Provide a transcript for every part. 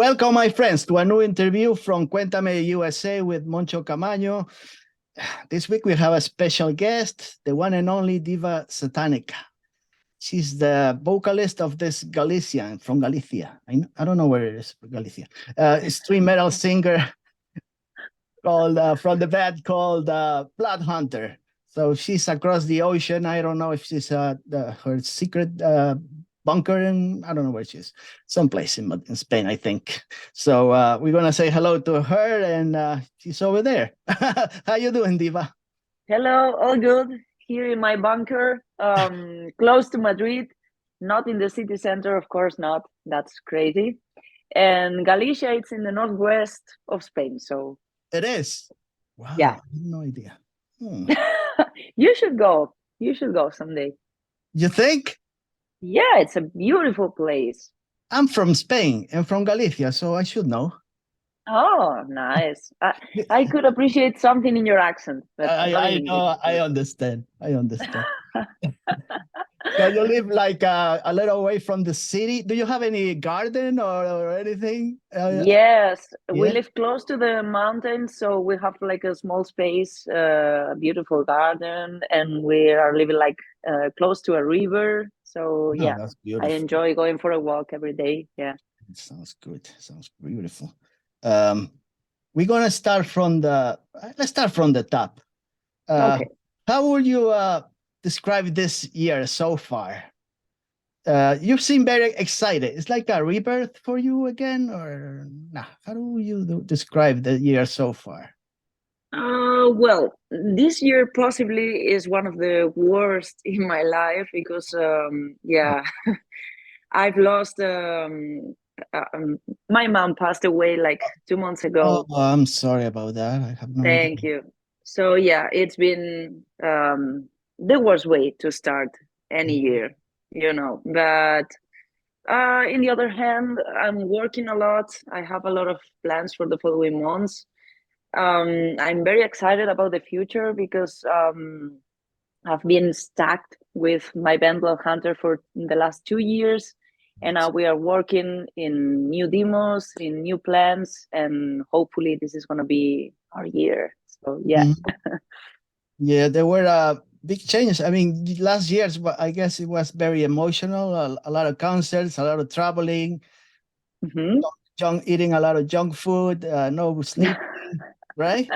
Welcome, my friends, to a new interview from Cuentame USA with Moncho Camaño. This week we have a special guest, the one and only Diva Satanica. She's the vocalist of this Galician from Galicia. I don't know where it is, Galicia. Extreme metal singer called from the band called Bloodhunter. So she's across the ocean. I don't know if she's her secret bunker in, I don't know where she is, someplace in Spain, I think. So we're gonna say hello to her, and she's over there. How you doing, Diva? Hello, all good here in my bunker, close to Madrid, not in the city center, of course not. That's crazy. And Galicia, it's in the northwest of Spain. So it is. Wow. Yeah. I have no idea. You should go. You should go someday. You think? Yeah, it's a beautiful place. I'm from Spain and from Galicia, so I should know. Oh, nice. I could appreciate something in your accent. But I know. I understand. So you live like a little away from the city. Do you have any garden or anything? Yes, we Yeah? live close to the mountains, so we have like a small space, a beautiful garden, and we are living like close to a river. So yeah, That's I beautiful. enjoy going for a walk every day. Yeah. It sounds good. Sounds beautiful. We're gonna start from let's start from the top. Okay. How would you describe this year so far? You seem very excited. It's like a rebirth for you again, or nah? How do you describe the year so far? Well, this year possibly is one of the worst in my life because yeah, I've lost my mom passed away like 2 months ago. Oh, I'm sorry about that. I have no Thank idea. you. So yeah, it's been the worst way to start any year, But in the other hand, I'm working a lot. I have a lot of plans for the following months. I'm very excited about the future because I've been stuck with my band Bloodhunter for the last 2 years. And now we are working in new demos, in new plans, and hopefully this is going to be our year. So yeah. Yeah, there were big changes. I mean, last year, I guess it was very emotional. A lot of concerts, a lot of traveling, eating a lot of junk food, no sleep, right?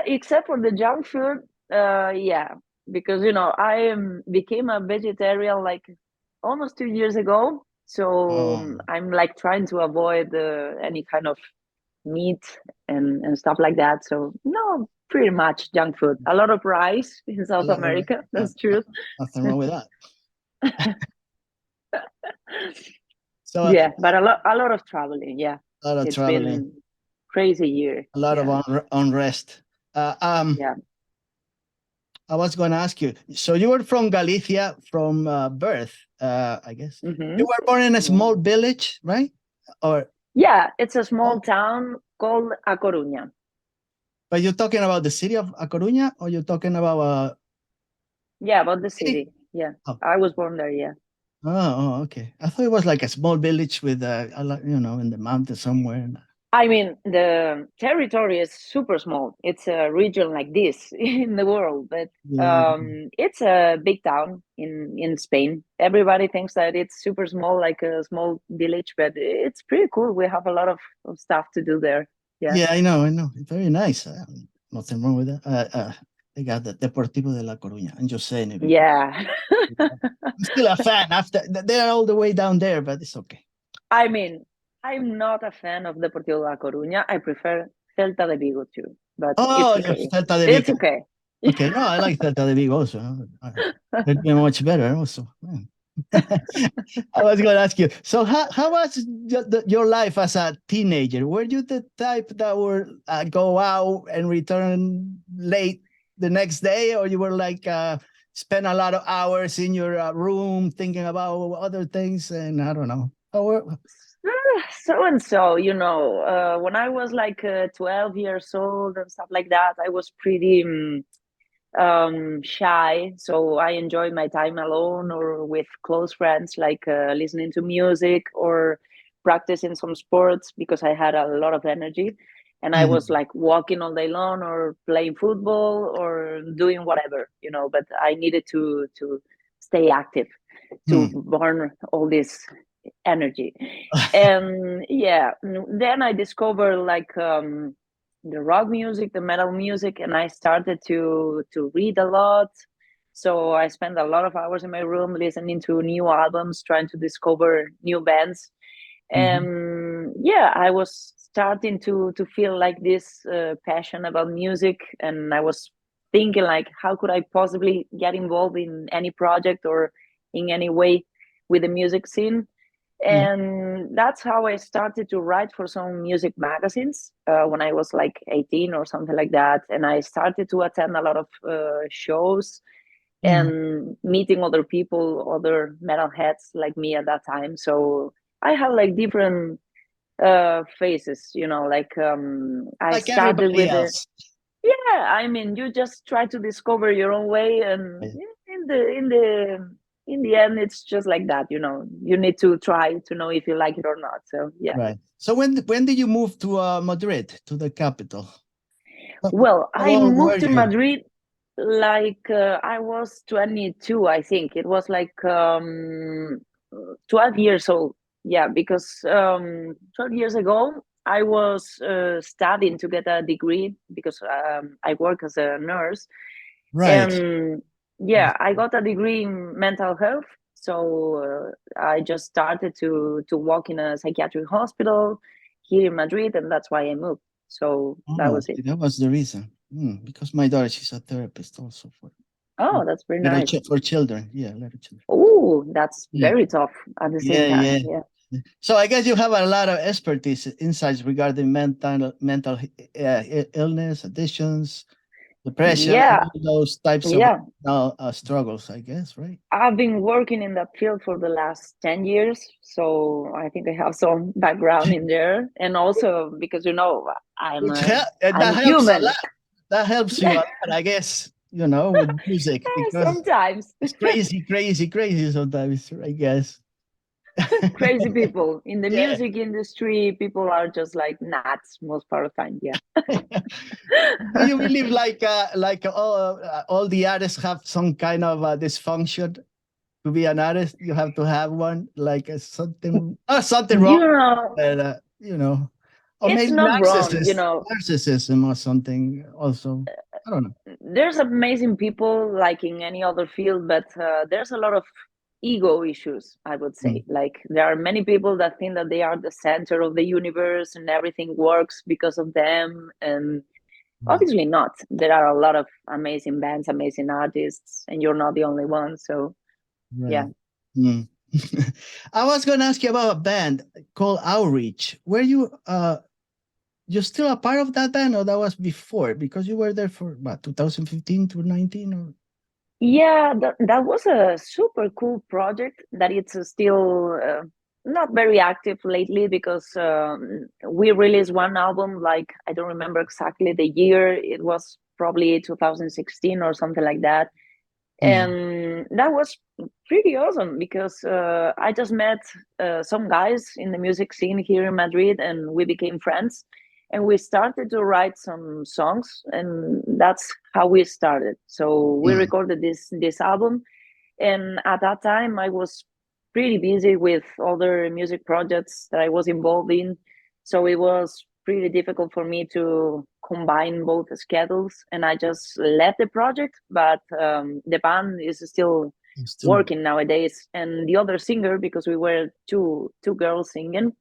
Except for the junk food, yeah, because I became a vegetarian like almost 2 years ago. So I'm like trying to avoid any kind of meat and stuff like that. So no, pretty much junk food. A lot of rice in South America. That's true. Nothing wrong with that. So yeah, but a lot of traveling. Yeah, a lot of traveling. Been crazy year. A lot of unrest. Yeah. I was going to ask you. So you were from Galicia from birth, I guess. You were born in a small village, right? Or yeah, it's a small town called A Coruña. But you're talking about the city of A Coruña, or you're talking about? Yeah, about the city. Yeah, I was born there. Yeah. Oh, okay. I thought it was like a small village with in the mountains somewhere. I mean, the territory is super small. It's a region like this in the world, but it's a big town in Spain. Everybody thinks that it's super small, like a small village, but it's pretty cool. We have a lot of stuff to do there. Yeah, I know. It's very nice. Nothing wrong with that. They got the Deportivo de La Coruña. I'm just saying it. Yeah. I'm still a fan. They're all the way down there, but it's okay. I mean, I'm not a fan of Deportivo de La Coruña. I prefer Celta de Vigo too. But it's okay. Celta de Vigo. It's okay. Okay, no, I like Celta de Vigo also. They're much better also. I was going to ask you, so how was your life as a teenager? Were you the type that would go out and return late the next day, or you were like spend a lot of hours in your room thinking about other things? And I don't know. So, when I was like 12 years old and stuff like that, I was pretty shy. So I enjoyed my time alone or with close friends, like listening to music or practicing some sports because I had a lot of energy, and I was like walking all day long or playing football or doing whatever, but I needed to stay active to burn all this energy. And yeah, then I discovered like the rock music, the metal music, and I started to read a lot. So I spent a lot of hours in my room listening to new albums, trying to discover new bands. And yeah, I was starting to feel like this passion about music, and I was thinking like, how could I possibly get involved in any project or in any way with the music scene? And that's how I started to write for some music magazines when I was like 18 or something like that. And I started to attend a lot of shows and meeting other people, other metalheads like me at that time. So I had like different phases, I like started everybody with else. yeah, I mean, you just try to discover your own way, and in the end, it's just like that. You need to try to know if you like it or not. So yeah. Right. So when did you move to Madrid, to the capital? Well, How I old were moved to you? Madrid like I was 22, I think. It was like 12 years old. Yeah, because 12 years ago, I was studying to get a degree because I work as a nurse. Right. And yeah, I got a degree in mental health. So I just started to work in a psychiatric hospital here in Madrid, and that's why I moved. So that Oh, was it. that was the reason. Because my daughter, she's a therapist also for Oh, that's very nice. for children. Yeah, little children. Oh, that's Yeah. very tough at the same time. Yeah. So I guess you have a lot of expertise, insights regarding mental illness, addictions, depression, Yeah. all those types of Yeah. struggles, I guess, right? I've been working in that field for the last 10 years. So I think I have some background in there. And also because, I'm Which a, I'm that a helps a human. lot. That helps you a lot, I guess, with music, because Sometimes. it's crazy sometimes, I guess. Crazy people in the Yeah. music industry. People are just like nuts most part of the time. Yeah. Do you believe like all the artists have some kind of dysfunction? To be an artist, you have to have one, like something you wrong, know but or it's maybe not wrong. narcissism or something. Also, I don't know. There's amazing people like in any other field, but there's a lot of ego issues, I would say. Like there are many people that think that they are the center of the universe and everything works because of them, and obviously not. There are a lot of amazing bands, amazing artists, and you're not the only one. So yeah. I was going to ask you about a band called Outreach. Were you're still a part of that band, or that was before? Because you were there for what, 2015 to 19, or? Yeah, that was a super cool project that it's still not very active lately because we released one album, like I don't remember exactly the year. It was probably 2016 or something like that. And that was pretty awesome because I just met some guys in the music scene here in Madrid, and we became friends. And we started to write some songs, and that's how we started. So we recorded this album, and at that time I was pretty busy with other music projects that I was involved in. So it was pretty difficult for me to combine both schedules, and I just left the project. But the band is still working nowadays, and the other singer, because we were two girls singing,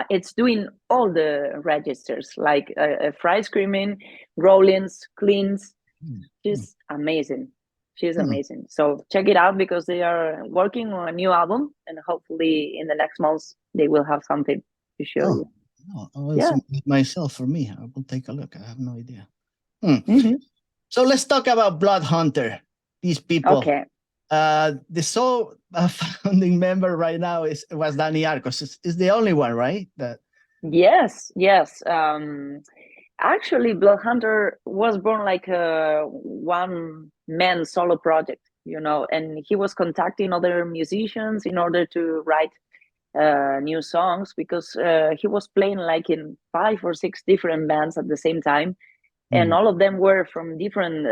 it's doing all the registers, like fry screaming, rollings, cleans. She's amazing. She's amazing. So check it out because they are working on a new album, and hopefully in the next months they will have something to show you. Myself, for me, I will take a look. I have no idea. So let's talk about Bloodhunter. These people. Okay. The sole founding member right now was Danny Arcos. Is the only one, right? Yes. Actually, Bloodhunter was born like a one-man solo project, and he was contacting other musicians in order to write new songs, because he was playing like in 5 or 6 different bands at the same time, and all of them were from different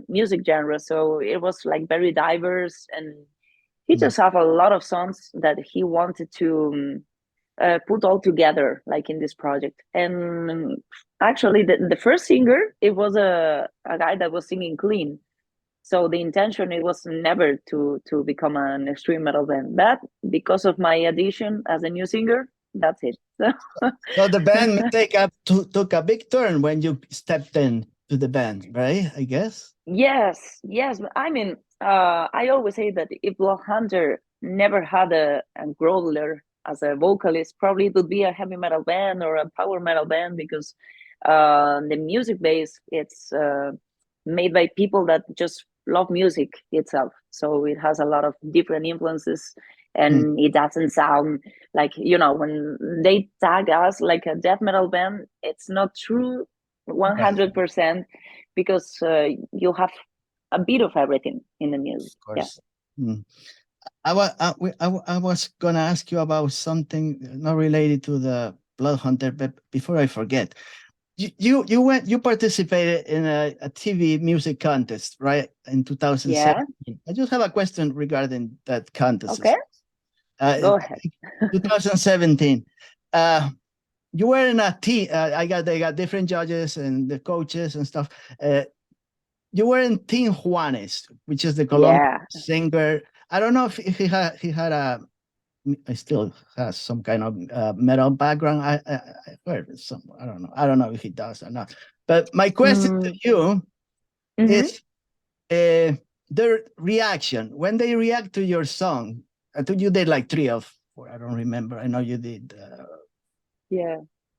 music genres. So it was like very diverse, and he just have a lot of songs that he wanted to put all together, like in this project. And actually, the first singer, it was a guy that was singing clean. So the intention, it was never to become an extreme metal band, but because of my addition as a new singer, that's it. So the band took a big turn when you stepped in to the band, right? I guess. Yes, yes. I mean, I always say that if Bloodhunter never had a growler as a vocalist, probably it would be a heavy metal band or a power metal band, because the music base, it's made by people that just love music itself. So it has a lot of different influences, and it doesn't sound like, when they tag us like a death metal band, it's not true 100%, because you have a bit of everything in the music. Of course. Yeah. I was gonna ask you about something not related to the Bloodhunter, but before I forget, you participated in a TV music contest, right, in 2017. Yeah. I just have a question regarding that contest. Okay. Go ahead. 2017. You were in a team. They got different judges and the coaches and stuff. You were in Team Juanes, which is the Colombian singer. I don't know if he had I still has some kind of metal background. I heard some. I don't know. I don't know if he does or not. But my question to you is their reaction when they react to your song. I think you did like 3 of 4. I don't remember. I know you did.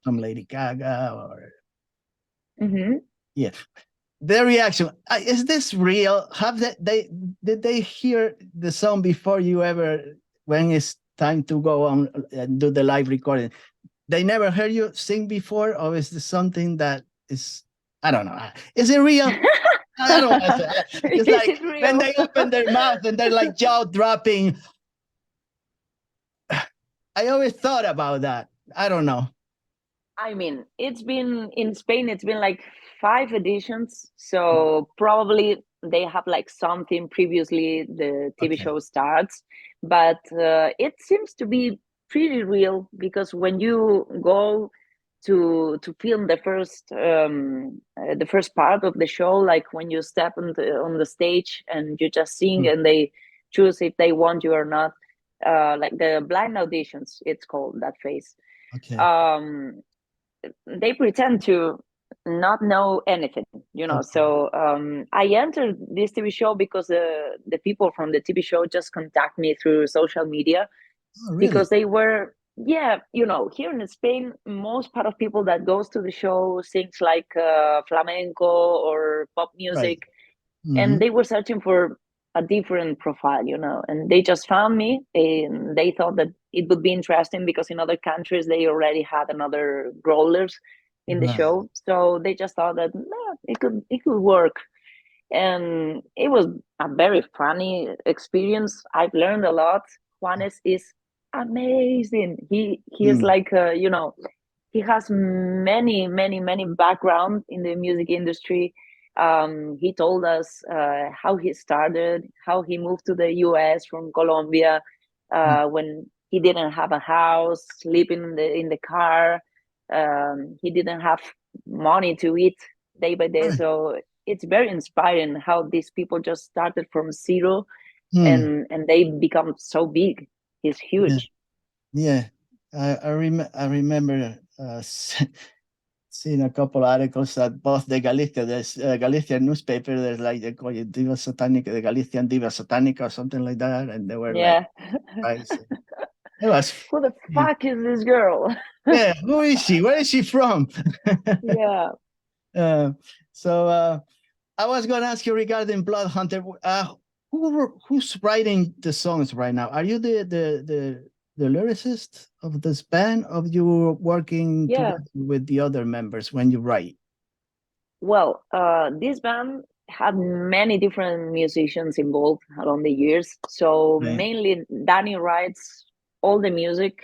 Some Lady Gaga or. Yeah. Their reaction, is this real? Did they hear the song before you ever, when it's time to go on and do the live recording? They never heard you sing before, or is this something that is, I don't know. Is it real? I don't know. It's like when they open their mouth and they're like jaw dropping. I always thought about that. I don't know. I mean, it's been in Spain, it's been like 5 editions. So probably they have like something previously the TV show starts. But it seems to be pretty real, because when you go to film the first part of the show, like when you step on the stage and you just sing and they choose if they want you or not, like the blind auditions, it's called, that phase. They pretend to not know anything, So I entered this TV show because the people from the TV show just contact me through social media. Really? Because they were, here in Spain, most part of people that goes to the show sings like flamenco or pop music, and they were searching for a different profile, and they just found me, and they thought that it would be interesting because in other countries they already had another growlers in the show, so they just thought that it could work, and it was a very funny experience. I've learned a lot. Juanes is amazing. He is like he has many background in the music industry. He told us how he started, how he moved to the US from Colombia, when he didn't have a house, sleeping in the car. He didn't have money to eat day by day. So it's very inspiring how these people just started from zero and they become so big. He's huge. Yeah. I remember seeing a couple articles that both the Galicia, there's a Galician newspaper, there's like, they call it Diva Satanica, the Galician Diva Satanica or something like that, and they were like, it was, who the fuck is this girl? Yeah, who is she? Where is she from? Yeah. So I was going to ask you regarding Bloodhunter. Who's writing the songs right now? Are you the lyricist of this band, or you working together with the other members when you write? Well, this band had many different musicians involved along the years. So mainly Danny writes all the music,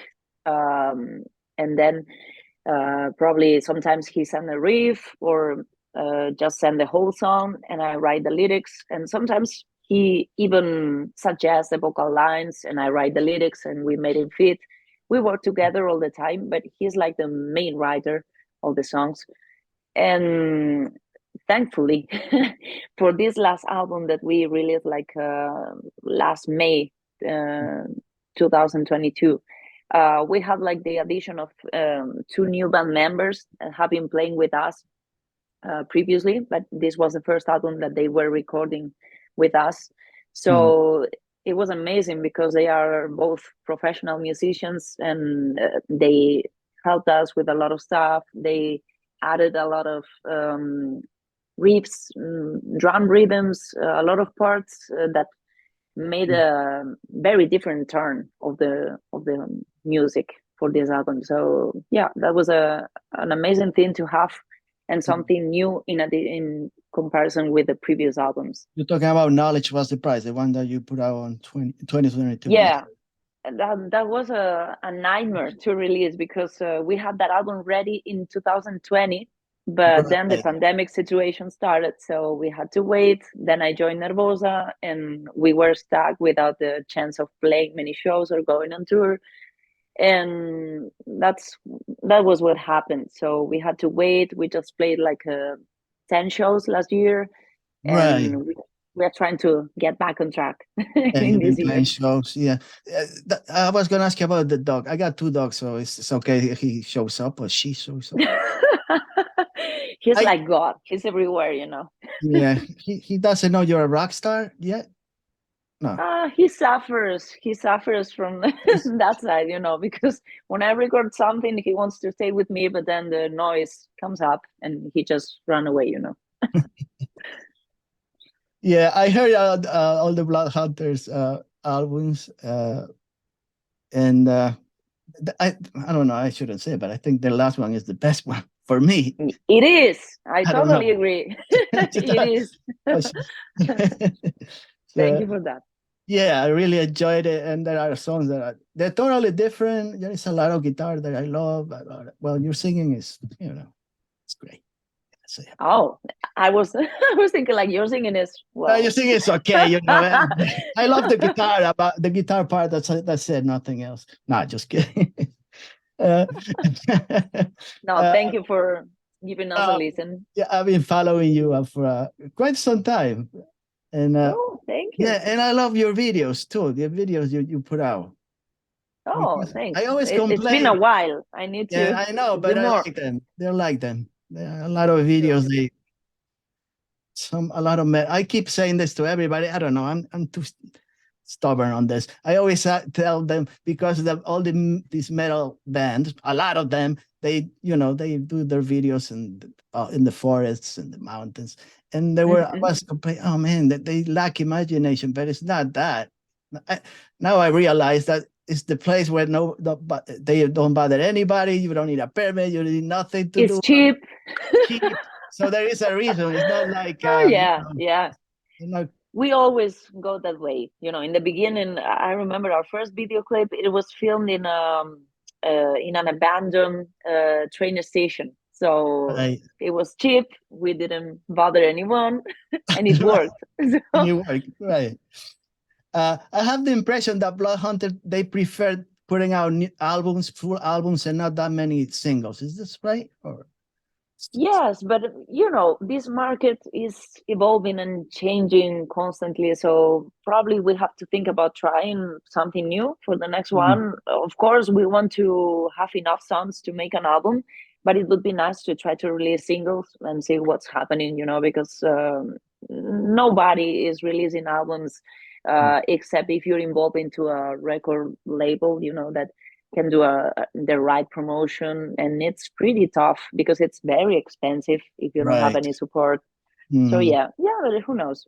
and then probably sometimes he send a riff or just send the whole song, and I write the lyrics. And sometimes he even suggests the vocal lines, and I write the lyrics, and we made it fit. We work together all the time, but he's like the main writer of the songs. And thankfully, for this last album that we released like last May 2022, we have like the addition of 2 new band members that have been playing with us previously, but this was the first album that they were recording with us. So it was amazing because they are both professional musicians, and they helped us with a lot of stuff. They added a lot of riffs, drum rhythms, a lot of parts that made a very different turn of the music for this album. So yeah, that was an amazing thing to have, and something new in comparison with the previous albums. You're talking about Knowledge Was the Prize, the one that you put out on 2022. Yeah, that was a nightmare to release because we had that album ready in 2020, but then the pandemic situation started, so we had to wait. Then I joined Nervosa, and we were stuck without the chance of playing many shows or going on tour. And that was what happened. So we had to wait. We just played like 10 shows last year, and we are trying to get back on track in this year. Shows, yeah. I was gonna ask you about the dog. I got 2 dogs, so it's okay if he shows up or she shows up. He's like God. He's everywhere, you know. Yeah, he doesn't know you're a rock star yet. No. He suffers. He suffers from that side, you know, because when I record something, he wants to stay with me, but then the noise comes up and he just run away, you know. Yeah, I heard all the Bloodhunters albums, and I don't know, I shouldn't say, but I think the last one is the best one for me. It is. I totally agree. It is. Thank you for that. Yeah, I really enjoyed it, and there are songs that they're totally different. There is a lot of guitar that I love. Well, your singing is, you know, it's great. So, yeah. Oh, I was thinking like your singing is well. Your singing is okay, you know. I love the guitar, about the guitar part. That said nothing else. Nah, just kidding. No, thank you for giving us a listen. Yeah, I've been following you for quite some time. And thank you. Yeah, and I love your videos too. The videos you put out. Oh, thanks. I always complain. It's been a while. I need to. Yeah, I know, but I like them. They like them. There are a lot of videos. A lot of I keep saying this to everybody. I don't know. I'm too stubborn on this. I always tell them, because all these metal bands, a lot of them, they do their videos in the forests and the mountains. And I was complaining, oh man, that they lack imagination, but it's not that. Now I realize that it's the place where they don't bother anybody. You don't need a permit. You need nothing to do. It's cheap. So there is a reason. It's not like yeah. You know, we always go that way. You know, in the beginning, I remember our first video clip. It was filmed in an abandoned train station. So it was cheap. We didn't bother anyone, and it worked. It worked, right? I have the impression that Bloodhunter, they prefer putting out new albums, full albums, and not that many singles. Is this right? Or yes, but you know, this market is evolving and changing constantly. So probably we have to think about trying something new for the next one. Of course, we want to have enough songs to make an album, but it would be nice to try to release singles and see what's happening, you know, because nobody is releasing albums except if you're involved into a record label, you know, that can do the right promotion. And it's pretty tough because it's very expensive if you don't have any support. So yeah, but who knows?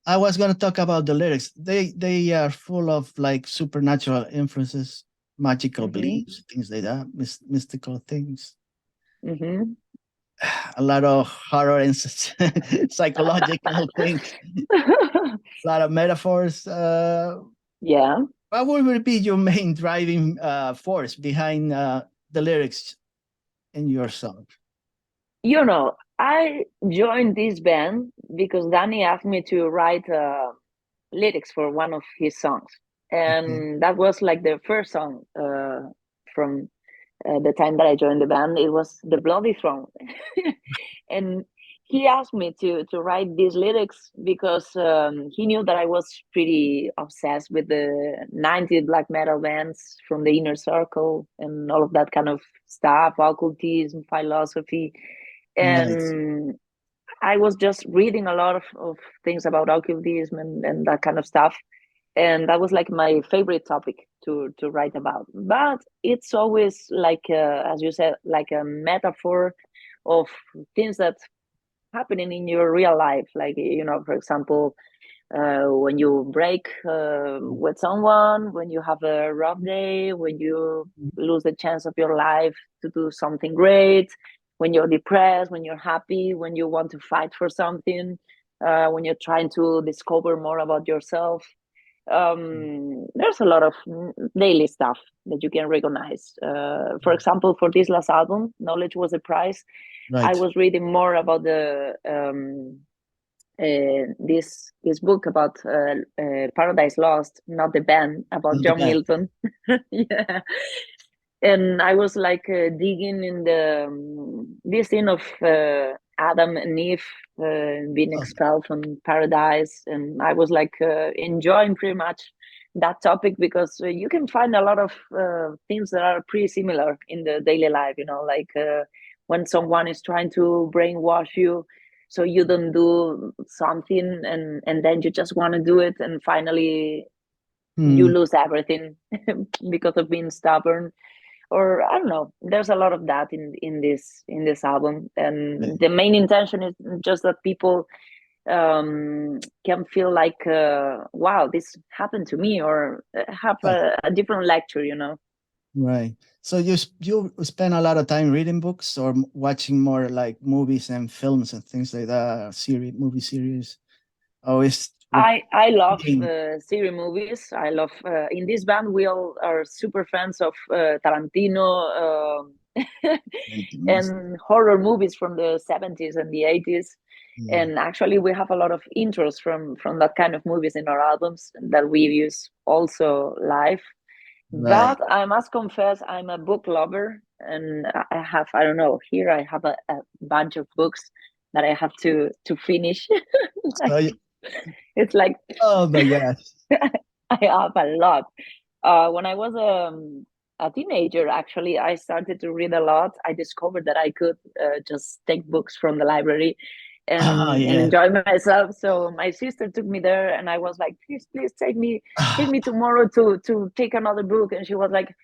I was going to talk about the lyrics. They are full of like supernatural influences, magical beliefs, things like that, mystical things. A lot of horror and psychological things. A lot of metaphors. Yeah. What would be your main driving force behind the lyrics in your song? You know, I joined this band because Danny asked me to write lyrics for one of his songs, Okay. and that was like the first song from the time that I joined the band. It was the Bloody Throne, and he asked me to write these lyrics because he knew that I was pretty obsessed with the 90s black metal bands from the inner circle and all of that kind of stuff, occultism, philosophy, Right. and I was just reading a lot of things about occultism and that kind of stuff. And that was like my favorite topic to write about. But it's always like, as you said, like a metaphor of things that happening in your real life. Like, you know, for example, when you break with someone, when you have a rough day, when you lose the chance of your life to do something great, when you're depressed, when you're happy, when you want to fight for something, when you're trying to discover more about yourself. There's a lot of daily stuff that you can recognize. For example, for this last album, Knowledge Was the Prize, I Right. was reading more about the this book about Paradise Lost, not the band, about Not the John band. Milton. Yeah, and I was like digging in the this thing of Adam and Eve being Oh, expelled from paradise, and I was like enjoying pretty much that topic because you can find a lot of things that are pretty similar in the daily life. You know, like when someone is trying to brainwash you so you don't do something and then you just want to do it and finally you hmm. lose everything because of being stubborn, or I don't know, there's a lot of that in this album, and Right. the main intention is just that people can feel like wow, this happened to me, or have Oh, a different lecture, you know. right. So you spend a lot of time reading books or watching more like movies and films and things like that, movie series. Oh, it's I love reading. series movies. I love in this band we all are super fans of Tarantino and horror movies from the 70s and the 80s. Yeah. And actually we have a lot of intros from that kind of movies in our albums that we use also live. But Right. I must confess I'm a book lover, and I have, I don't know, here I have a bunch of books that I have to finish. So, Like it's like oh my gosh. I have a lot. When I was a teenager, actually, I started to read a lot. I discovered that I could just take books from the library Oh and yeah. enjoy myself. So my sister took me there, and I was like, please take me tomorrow to take another book." And she was like,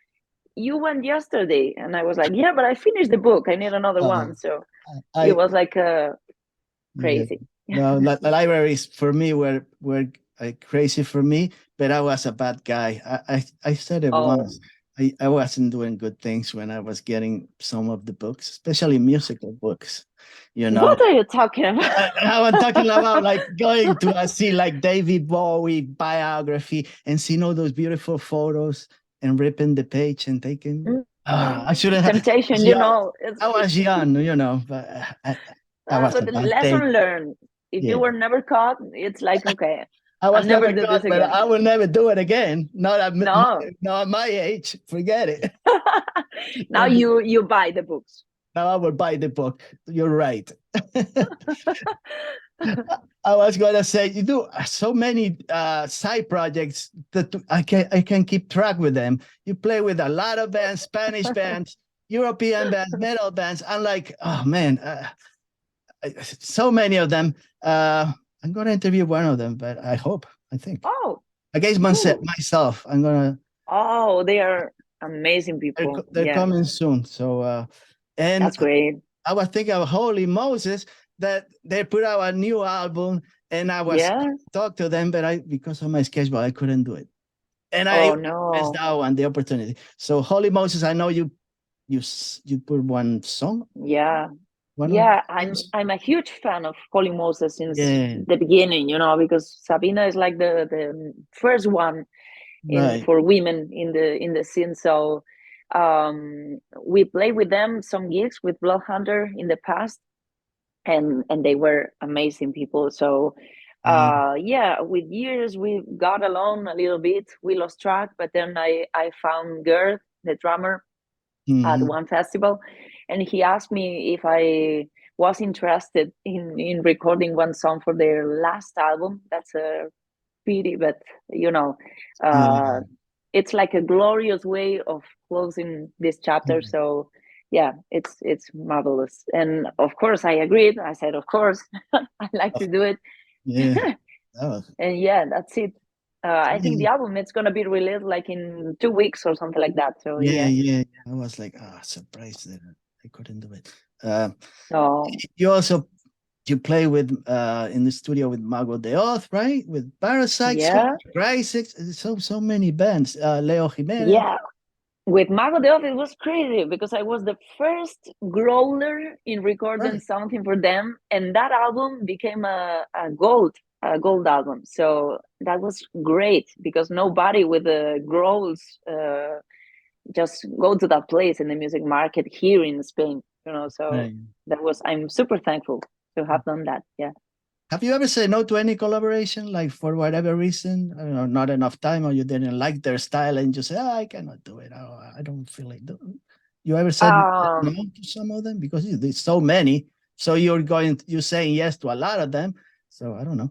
"You went yesterday," and I was like, "Yeah, but I finished the book. I need another one." Oh, So it I was like yeah. crazy. No, the libraries for me were crazy for me, but I was a bad guy. I said it Oh, once. I wasn't doing good things when I was getting some of the books, especially musical books. You know, what are you talking about? I'm talking about like going to see like David Bowie biography and seeing all those beautiful photos and ripping the page and taking. I shouldn't have. Temptation, you know, it's I was young, but I was but a the bad thing. lesson learned. If you Yeah. were never caught, it's like, okay, I I'll was never never do this caught, but again. I will never do it again. No. Not at my age. Forget it. Now you buy the books. Now I will buy the book. You're right. I was gonna say you do so many side projects that I can keep track with them. You play with a lot of bands, Spanish bands, European bands, metal bands. I'm like, oh man, so many of them. I'm gonna interview one of them, but I think Oh, against cool. myself, I'm gonna. Oh, they are amazing people. They're Yeah, coming soon. So and that's great. I was thinking of Holy Moses that they put out a new album, and I was Yeah. talk to them, but I because of my schedule I couldn't do it, and I Oh missed no. out on the opportunity. So Holy Moses, I know you put one song, Yeah. one of Yeah, those. I'm a huge fan of Holy Moses since Yeah, the beginning, you know, because Sabina is like the first one. Right. for women in the scene. So we played with them some gigs with Bloodhunter in the past, and they were amazing people. So yeah, with years we got along a little bit. We lost track, but then I found Gerd, the drummer, at Mhm. one festival, and he asked me if I was interested in recording one song for their last album. That's a pity, but you know, Yeah. it's like a glorious way of closing this chapter. Mhm. So yeah, it's marvelous, and of course I agreed. I said, of course, I like to do it. Yeah. That was, And yeah, that's it. I think the yeah. album, it's gonna be released like in 2 weeks or something like that. So Yeah. yeah. Yeah. I was like, surprised that I couldn't do it. So You also you play with in the studio with Mago de Oz, right? With Parasite, yeah, Crisis, so many bands. Leo Jimenez. yeah. With Mago de Oz, it was crazy because I was the first growler in recording Right. something for them, and that album became a gold album. So that was great because nobody with the growls just go to that place in the music market here in Spain. So Right. I'm super thankful to have done that. Yeah. Have you ever said no to any collaboration, like for whatever reason? I don't know, not enough time, or you didn't like their style, and you say, I cannot do it. I don't feel like doing. You ever said no Um, to some of them because there's so many? So you're saying yes to a lot of them. So I don't know.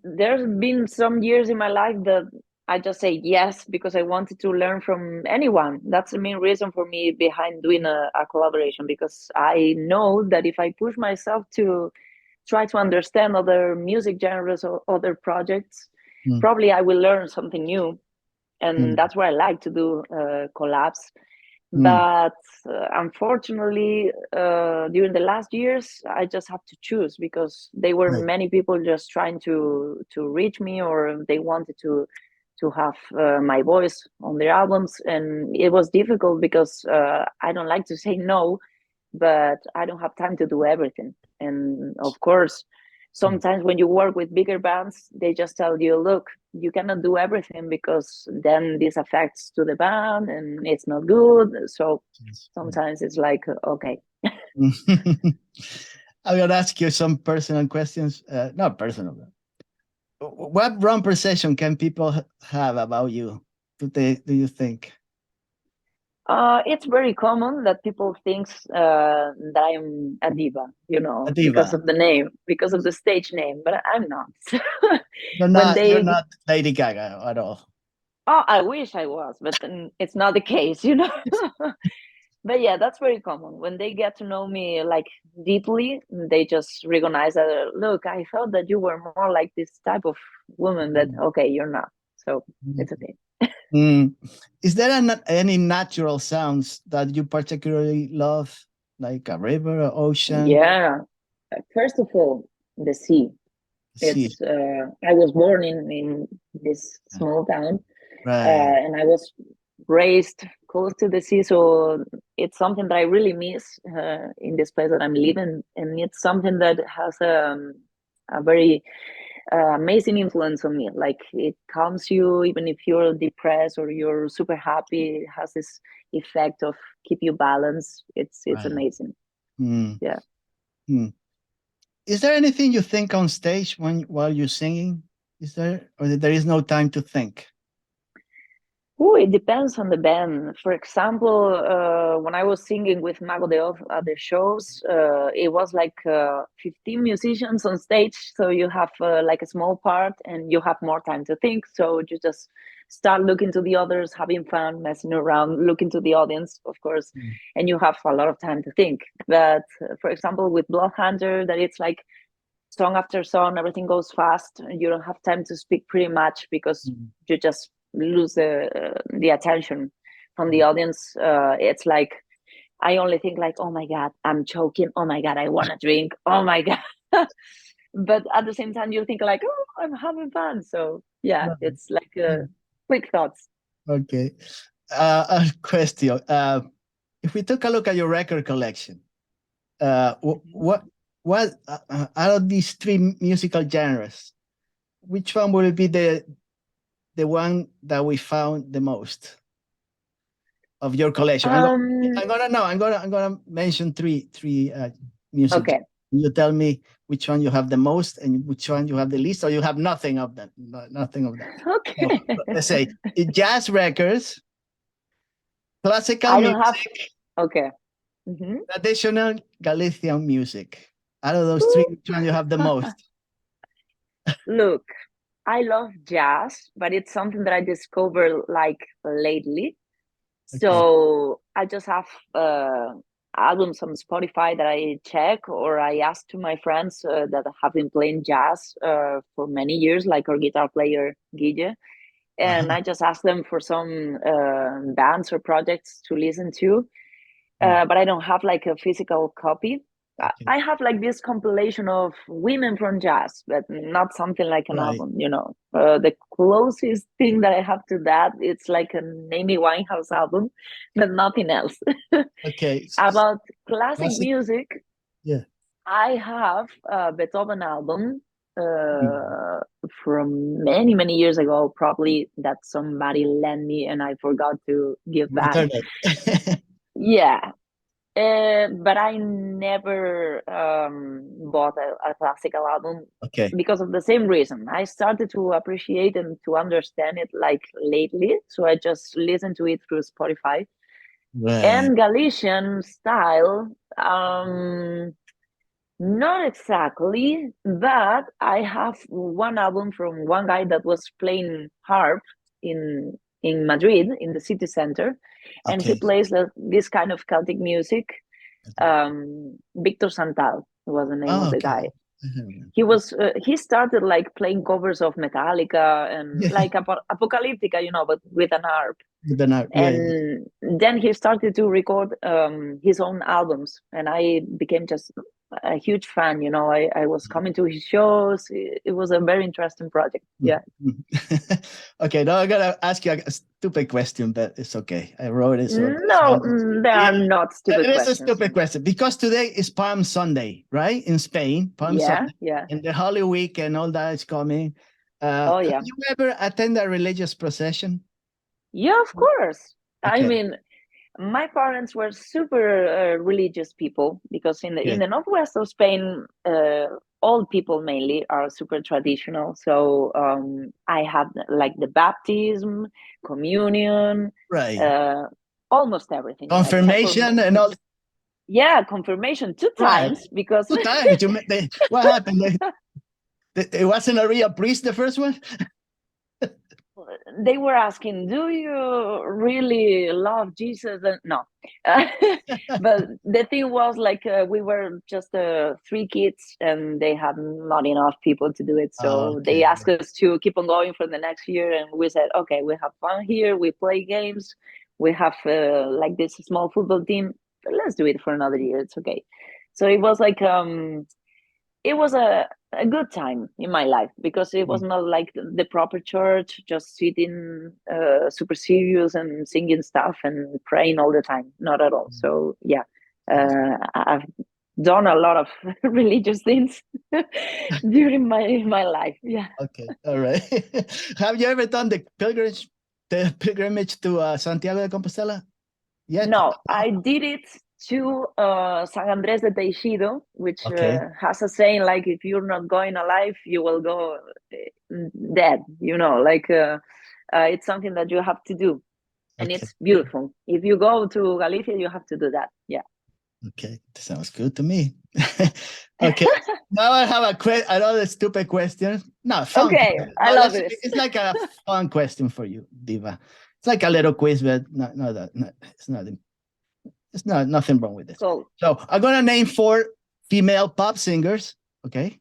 there's been some years in my life that I just say yes because I wanted to learn from anyone. That's the main reason for me behind doing a collaboration, because I know that if I push myself to try to understand other music genres or other projects, Mm, probably I will learn something new. And mm, that's why I like to do collabs. mm, But unfortunately, during the last years, I just have to choose because there were right. many people just trying to reach me, or they wanted to have my voice on their albums, and it was difficult because I don't like to say no, but I don't have time to do everything. And of course, Mm, sometimes when you work with bigger bands, they just tell you, look, you cannot do everything because then this affects to the band and it's not good. So yes, right. sometimes it's like, okay. I'm gonna ask you some personal questions. Not personal. What wrong perception can people have about you? Do you think? It's very common that people think that I'm a diva, A because diva. of the name, because of the stage name, but I'm not. You're When not. You're they not Lady Gaga at all. Oh, I wish I was, but it's not the case. But yeah, that's very common. When they get to know me like deeply, they just recognize that, look, I thought that you were more like this type of woman, that, okay, you're not. So it's okay. Mm. Is there any natural sounds that you particularly love, like a river or ocean? Yeah. First of all, the sea. See, I was born in this small town, right, and I was raised close to the sea, so it's something that I really miss in this place that I'm living, and it's something that has a very amazing influence on me. Like, it calms you even if you're depressed or you're super happy. It has this effect of keep you balanced. It's right. amazing. Mm. Yeah. Mm. Is there anything you think on stage while you're singing? Is there, or there is no time to think? Oh, it depends on the band. For example, when I was singing with Mago de Oz at the shows, it was like 15 musicians on stage. So you have like a small part and you have more time to think. So you just start looking to the others, having fun, messing around, looking to the audience, of course, Mm. and you have a lot of time to think. But for example, with Bloodhunter, that it's like song after song, everything goes fast, and you don't have time to speak pretty much because Mm. you just lose the attention from the audience. It's like I only think like, oh my god, I'm choking. Oh my god, I want to drink. Oh my god. But at the same time, you think like, oh, I'm having fun. So yeah, Right. it's like Mm. quick thoughts. Okay. A question. If we took a look at your record collection, what out of these three musical genres, which one would be the the one that we found the most of your collection? I'm gonna mention three music. Okay. You tell me which one you have the most and which one you have the least, or you have nothing of them. Nothing of that. Okay. So, let's say jazz records, classical I don't music, have. Okay. Mhm. traditional Galician music. Out of those three, which one you have the most? Look, I love jazz, but it's something that I discovered like lately. Okay. So I just have albums on Spotify that I check, or I ask to my friends that have been playing jazz for many years, like our guitar player Guille, and I just ask them for some bands or projects to listen to. But I don't have like a physical copy. Okay. I have like this compilation of women from jazz, but not something like an Right. album, you know. The closest thing that I have to that, it's like a Amy Winehouse album, but nothing else. Okay. About classic Classic. music, Yeah. I have a Beethoven album from many, many years ago, probably that somebody lent me and I forgot to give back. Return it. Yeah. But I never bought a classical album Okay. because of the same reason. I started to appreciate and to understand it like lately, so I just listen to it through Spotify. Right. And Galician style, not exactly, but I have one album from one guy that was playing harp in Madrid, in the city center, and he Okay. plays this kind of Celtic music. Victor Santal was the name of the guy. He started like playing covers of Metallica and like Apocalyptica, you know, but with an harp. With an harp. And then he started to record his own albums, and I became just a huge fan. You know, I was coming to his shows. It was a very interesting project. Yeah. Okay, now I gotta ask you a stupid question, but it's okay. I wrote it. So No, there are not stupid questions. It is a stupid question because today is Palm Sunday, right? In Spain, Palm Sunday. Yeah. And the Holy Week and all that is coming. Oh, yeah. Have you ever attended a religious procession? Yeah, of course. Okay. I mean, my parents were super religious people because in the northwest of Spain, old people mainly are super traditional. So I had like the baptism, communion, right, almost everything. confirmation and all. Yeah, confirmation 2 times. Right. Because 2 times. What happened? It wasn't a real priest, the first one? They were asking, do you really love Jesus? And no. But the thing was like we were just 3 kids and they had not enough people to do it. So they asked us to keep on going for the next year. And we said, okay, we have fun here. We play games. We have like this small football team. Let's do it for another year. It's okay. So it was like it was a good time in my life because it was not like the proper church, just sitting super serious and singing stuff and praying all the time. Not at all. So yeah, I've done a lot of religious things during my life. Yeah. Okay. All right. Have you ever done the pilgrimage to Santiago de Compostela? Yet? No, I did it to San Andrés de Teixido, which has a saying like, if you're not going alive, you will go dead, you know, like it's something that you have to do. And it's beautiful. If you go to Galicia, you have to do that. Yeah. Okay, that sounds good to me. Okay, now I have another stupid question. No, fun. Okay, I love it. It's like a fun question for you, Diva. It's like a little quiz, but it's not nothing wrong with it. Cool. So I'm gonna name 4 female pop singers, okay?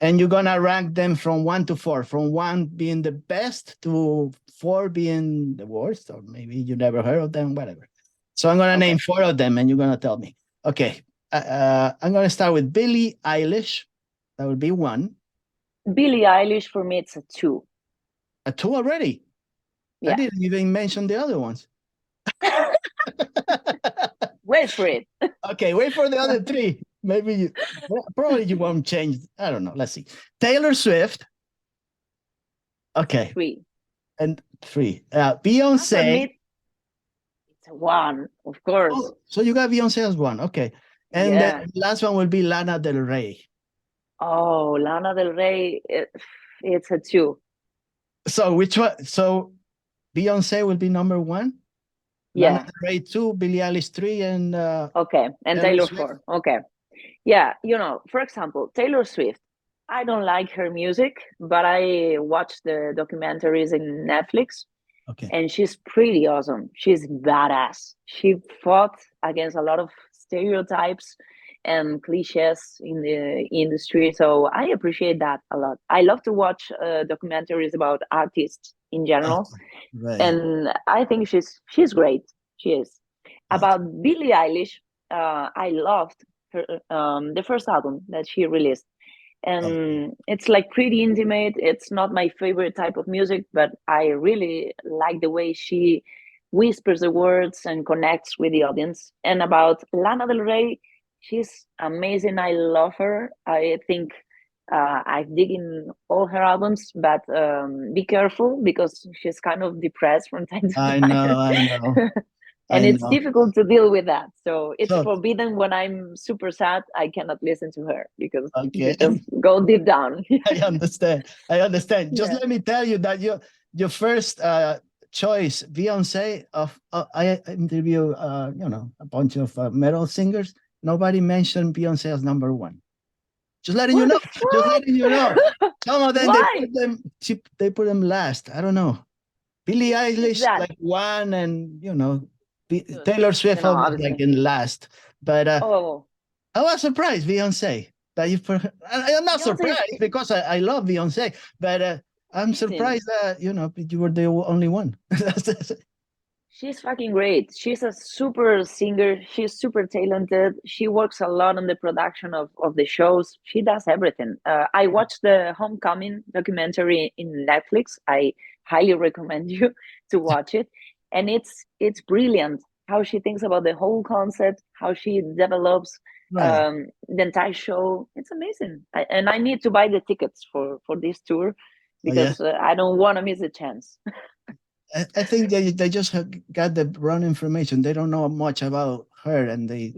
And you're gonna rank them from 1 to 4, from 1 being the best to 4 being the worst, or maybe you never heard of them, whatever. So I'm gonna name 4 of them, and you're gonna tell me. Okay, I'm gonna start with Billie Eilish. That would be 1. Billie Eilish for me, it's a 2. A 2 already? Yeah. I didn't even mention the other ones. Wait for it. Okay, wait for the other 3. Maybe probably you won't change. I don't know. Let's see. Taylor Swift. Okay. 3. And 3. Have to Beyonce. admit, it's a 1, of course. Oh, so you got Beyonce as 1. Okay. And Yeah. the last one will be Lana Del Rey. Oh, Lana Del Rey, it's a 2. So which one? So Beyonce will be number 1. Yeah. Lana Del Rey 2, Billie Eilish 3, and Okay, and Taylor 4. Okay. Yeah, you know, for example, Taylor Swift. I don't like her music, but I watch the documentaries in Netflix, okay. and she's pretty awesome. She's badass. She fought against a lot of stereotypes and cliches in the industry, so I appreciate that a lot. I love to watch documentaries about artists in general, Right. and I think she's great. She is. About Billie Eilish, I loved her, the first album that she released, and it's like pretty intimate. It's not my favorite type of music, but I really like the way she whispers the words and connects with the audience. And about Lana Del Rey, she's amazing. I love her. I think I've dig in all her albums, but be careful because she's kind of depressed from time to time. I know. And it's difficult to deal with that. So it's So- forbidden when I'm super sad. I cannot listen to her because Okay. you just go deep down. I understand. Just Yeah. let me tell you that your first choice, Beyonce. I interview a bunch of metal singers. Nobody mentioned Beyonce as number 1. Just letting you What know. the Just fuck? letting you know. Some of them Why? they put them last. I don't know. Billie Eilish that? like 1, and Taylor Swift No, always like in last. But Oh, I was surprised, Beyonce. That I'm not Beyonce- surprised because I love Beyonce, but I'm surprised that you were the only one. she's fucking great. She's a super singer. She's super talented. She works a lot on the production of the shows. She does everything. I watched the Homecoming documentary in Netflix. I highly recommend you to watch it. And it's brilliant how she thinks about the whole concept, how she develops Right. the entire show. It's amazing. And I need to buy the tickets for this tour because I don't want to miss a chance. I think they just got the wrong information. They don't know much about her, and they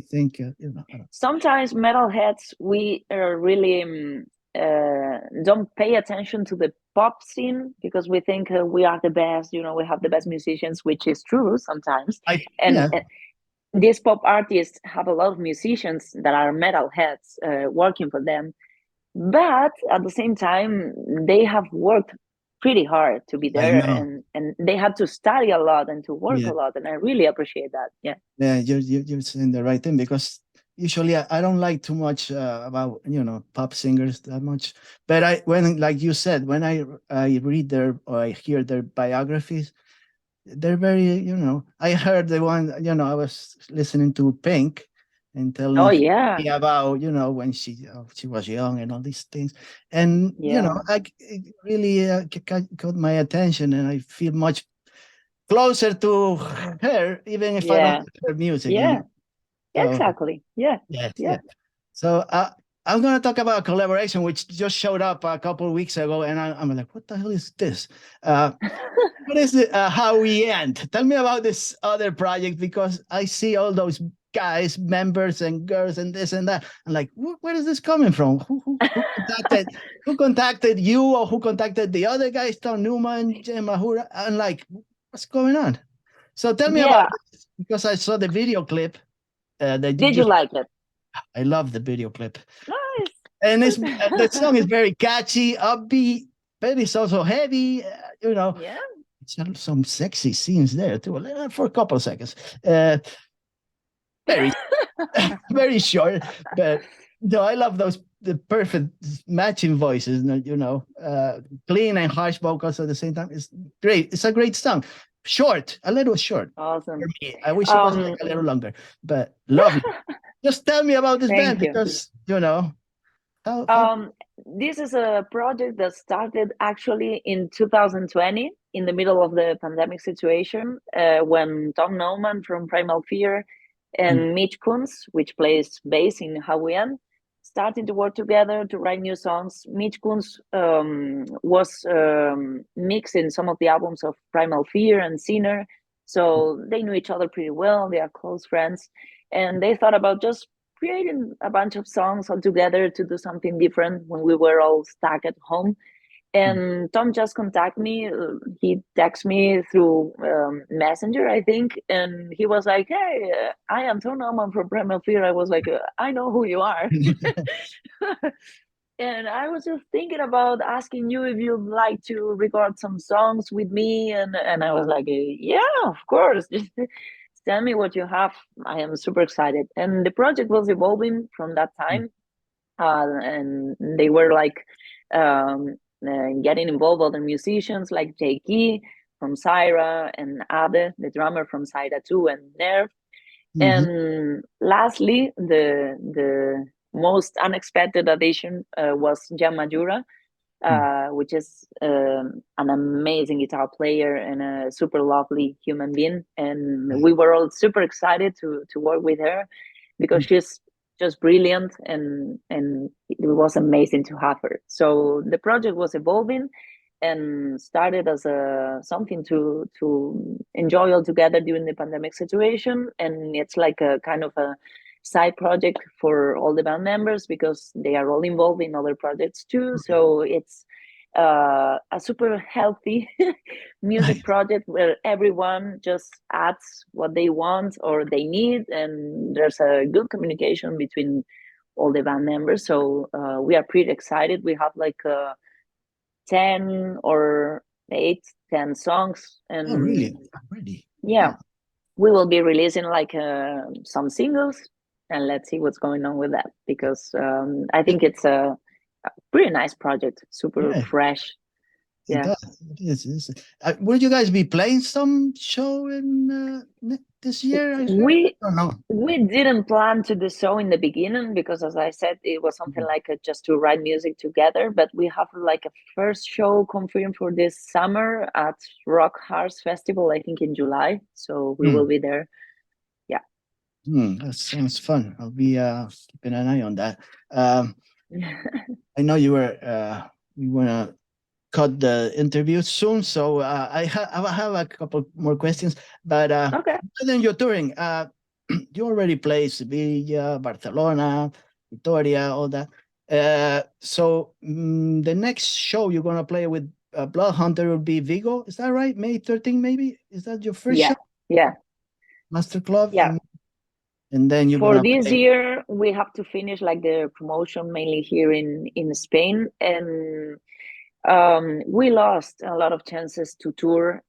think I don't know. Sometimes metalheads, we really don't pay attention to the pop scene because we think we are the best. We have the best musicians, which is true sometimes. These pop artists have a lot of musicians that are metalheads working for them, but at the same time, they have worked pretty hard to be there, and they had to study a lot and to work a lot, and I really appreciate that. Yeah, you're saying the right thing, because usually I don't like too much about pop singers that much, but when, like you said, when I read or I hear their biographies, they're very I heard the one I was listening to Pink and telling me about when she was young and all these things, and it really caught my attention, and I feel much closer to her even if I don't like her music. Exactly. Yeah. So I'm going to talk about a collaboration which just showed up a couple of weeks ago, and I'm like, what the hell is this? What is it? How We End? Tell me about this other project, because I see all those guys, members and girls and this and that. I'm like, where is this coming from? Who contacted you, or who contacted the other guys, Tom Newman, Jim Mahura? I'm like, what's going on? So tell me about this, because I saw the video clip. Did you like it? I love the video clip. Nice. And the song is very catchy, upbeat, but it's also heavy. Some sexy scenes there too, for a couple of seconds. Very, very short, but I love the perfect matching voices. Clean and harsh vocals at the same time. It's great. It's a great song. Short, a little short. Awesome. For me. I wish it was like a little longer, but lovely. Just tell me about this band, because this is a project that started actually in 2020, in the middle of the pandemic situation, when Tom Newman from Primal Fear and Mitch Kunz, which plays bass in How We End, starting to work together to write new songs. Mitch Kunz was mixing some of the albums of Primal Fear and Sinner, so they knew each other pretty well. They are close friends, and they thought about just creating a bunch of songs all together to do something different when we were all stuck at home. And Tom just contacted me. He texted me through Messenger, I think, and he was like, "Hey, I am Tom. I'm from Primal Fear." I was like, "I know who you are." And I was just thinking about asking you if you'd like to record some songs with me, and I was like, "Yeah, of course. Just tell me what you have. I am super excited." And the project was evolving from that time, and they were like. Getting involved other musicians like Jakey from Syra and Ade, the drummer from Syra 2 and Nerve. And lastly, the most unexpected addition was Jan Majura, which is an amazing guitar player and a super lovely human being. And we were all super excited to work with her because she's just brilliant, and it was amazing to have her. So the project was evolving and started as something to enjoy all together during the pandemic situation, and it's like a kind of a side project for all the band members because they are all involved in other projects too. So it's a super healthy music project where everyone just adds what they want or they need, and there's a good communication between all the band members. So we are pretty excited. We have like 10 or 8, 10 songs, and really? Already? yeah, we will be releasing like some singles, and let's see what's going on with that, because I think it's a pretty nice project, super fresh. Yeah, it is. Will you guys be playing some show in this year? we don't know. We didn't plan to do so in the beginning because, as I said, it was something like just to write music together. But we have like a first show confirmed for this summer at Rock Hearts Festival, I think in July. So we will be there. Yeah. That sounds fun. I'll be keeping an eye on that. I know you were you want to cut the interview soon, so I have a couple more questions. But okay. Then you're touring. You already played Sevilla, Barcelona, Vitoria, all that. So the next show you're gonna play with Bloodhunter will be Vigo. Is that right? May 13th, maybe? Is that your first show? Yeah. Master Club. Yeah. And then you for this year we have to finish like the promotion mainly here in Spain, and we lost a lot of chances to tour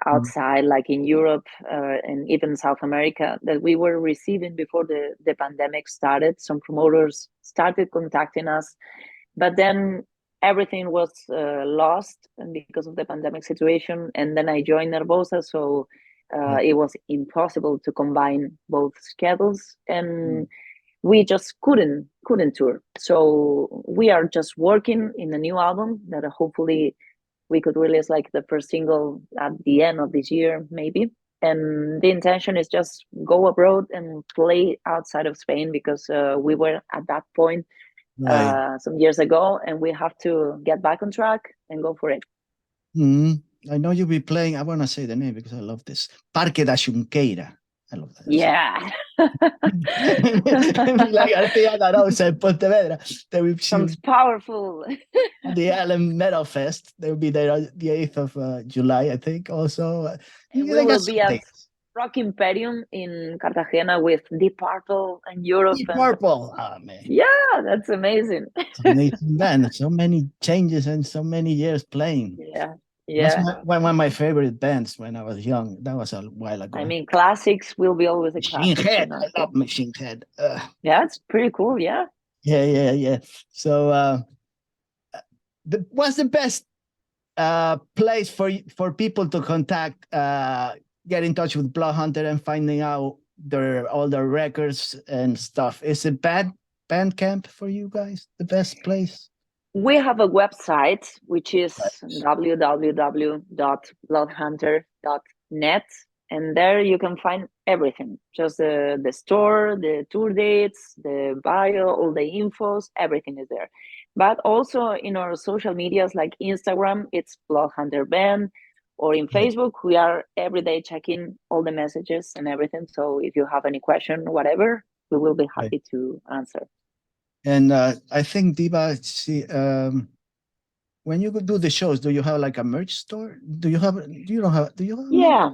outside, like in Europe and even South America, that we were receiving before the pandemic started. Some promoters started contacting us, but then everything was lost because of the pandemic situation. And then I joined Nervosa, so it was impossible to combine both schedules, and we just couldn't tour. So we are just working in a new album that hopefully we could release like the first single at the end of this year, maybe. And the intention is just go abroad and play outside of Spain, because we were at that point some years ago, and we have to get back on track and go for it. I know you'll be playing, I want to say the name because I love this, Parque da Junqueira. I love that. Yeah. Like García Garosa in Pontevedra. Sounds powerful. The Allen Metal Fest. They'll be there the 8th of July, I think. Also, we will be at Rock Imperium in Cartagena with Deep Purple and Europe. Deep Purple. Oh, man. Yeah, that's amazing. It's amazing band. So many changes and so many years playing. Yeah. That's one of my favorite bands when I was young. That was a while ago. I mean, classics will be always a classic. Machine Head. I love Machine Head. Yeah, it's pretty cool. Yeah. Yeah. So, what's the best place for people to contact, get in touch with Bloodhunter and finding out all their records and stuff? Is it Bandcamp for you guys the best place? We have a website, which is www.bloodhunter.net, and there you can find everything, just the store, the tour dates, the bio, all the infos, everything is there. But also in our social medias like Instagram, it's Bloodhunter Band, or in Right. Facebook, we are every day checking all the messages and everything. So if you have any question, whatever, we will be happy to answer. And I think Diva, when you do the shows, do you have like a merch store? Do you have? You don't have? Do you have? Yeah.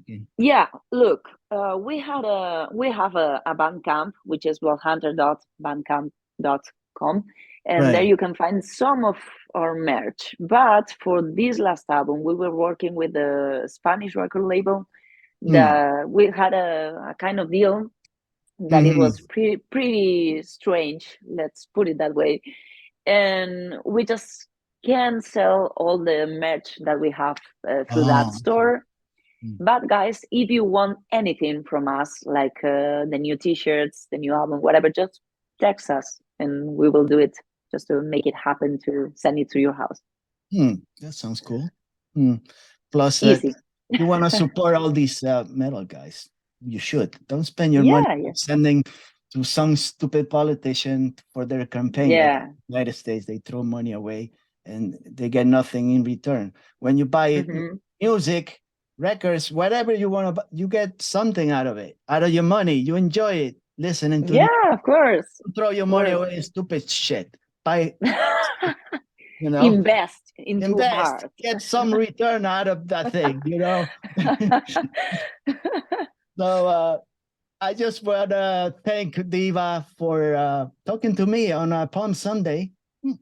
Okay. Yeah, look, we have a Bandcamp, which is bloodhunter.bandcamp.com, and there Right. you can find some of our merch. But for this last album, we were working with a Spanish record label Hmm. that we had a kind of deal that it Mhm. was pretty strange, let's put it that way. And we just can sell all the merch that we have through that Oh, okay. store. But guys, if you want anything from us, like the new T-shirts, the new album, whatever, just text us and we will do it just to make it happen to send it to your house. That sounds cool. Plus, Easy. you want to support all these metal guys. You should. Don't spend your money Yeah, sending to some stupid politician for their campaign. Like yeah. United States, they throw money away and they get nothing in return. When you buy music, records, whatever you want to, you get something out of it, out of your money. You enjoy it listening to. Yeah, of course. Throw your money away in stupid shit. Buy, Invest into invest, art. get some return out of that thing. So I just want to thank Diva for talking to me on Palm Sunday. It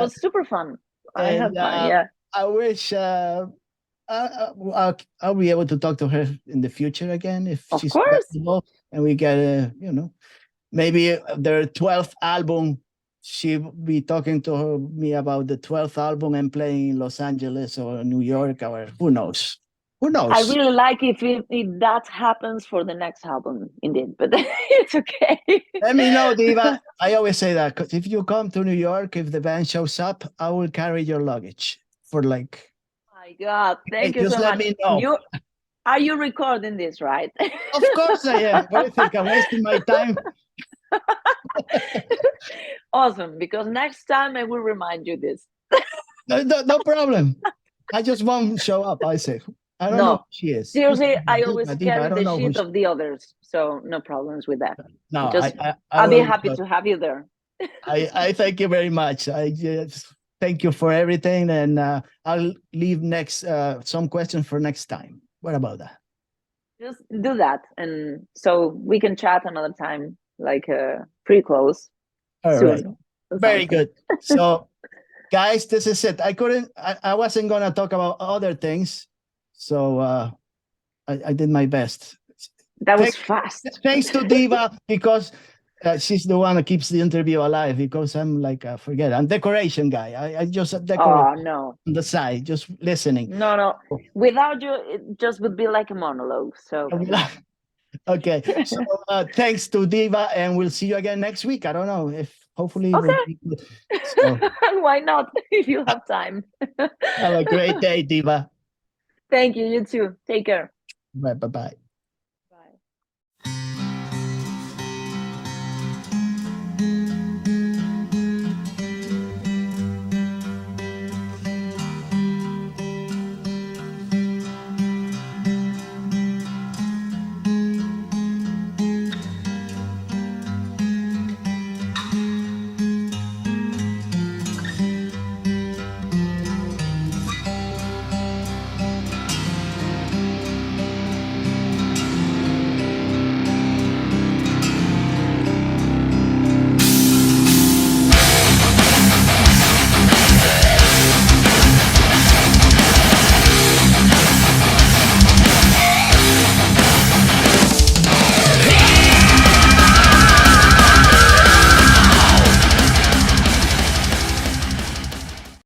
was super fun. I had fun. Yeah. I wish I'll be able to talk to her in the future again if Of she's course. available, and we get maybe their 12th album. She'll be talking to me about the 12th album and playing in Los Angeles or New York, or who knows. Who knows? I really like if that happens for the next album, indeed, but it's okay. Let me know, Diva. I always say that, because if you come to New York, if the band shows up, I will carry your luggage for like. My God, thank you just so let much. me know. Are you recording this, right? Of course I am. What do you think? I'm wasting my time? Awesome, because next time I will remind you this. No problem. I just won't show up, I say. I don't know who she is. Seriously, I always Diva, carry the shit of the others, so no problems with that. No, I'll be happy to have you there. I thank you very much. I just thank you for everything, and I'll leave some questions for next time. What about that? Just do that, and so we can chat another time, like pretty close. All soon. right. Very good. So, guys, this is it. I wasn't gonna talk about other things, so I did my best. That was fast. Thanks to Diva, because she's the one that keeps the interview alive, because I'm like, I'm decoration guy. I just decorate on the side, just listening. No. Without you, it just would be like a monologue. So okay. So thanks to Diva, and we'll see you again next week. I don't know if hopefully. Okay. Why not if you have time? Have a great day, Diva. Thank you. You too. Take care. Bye.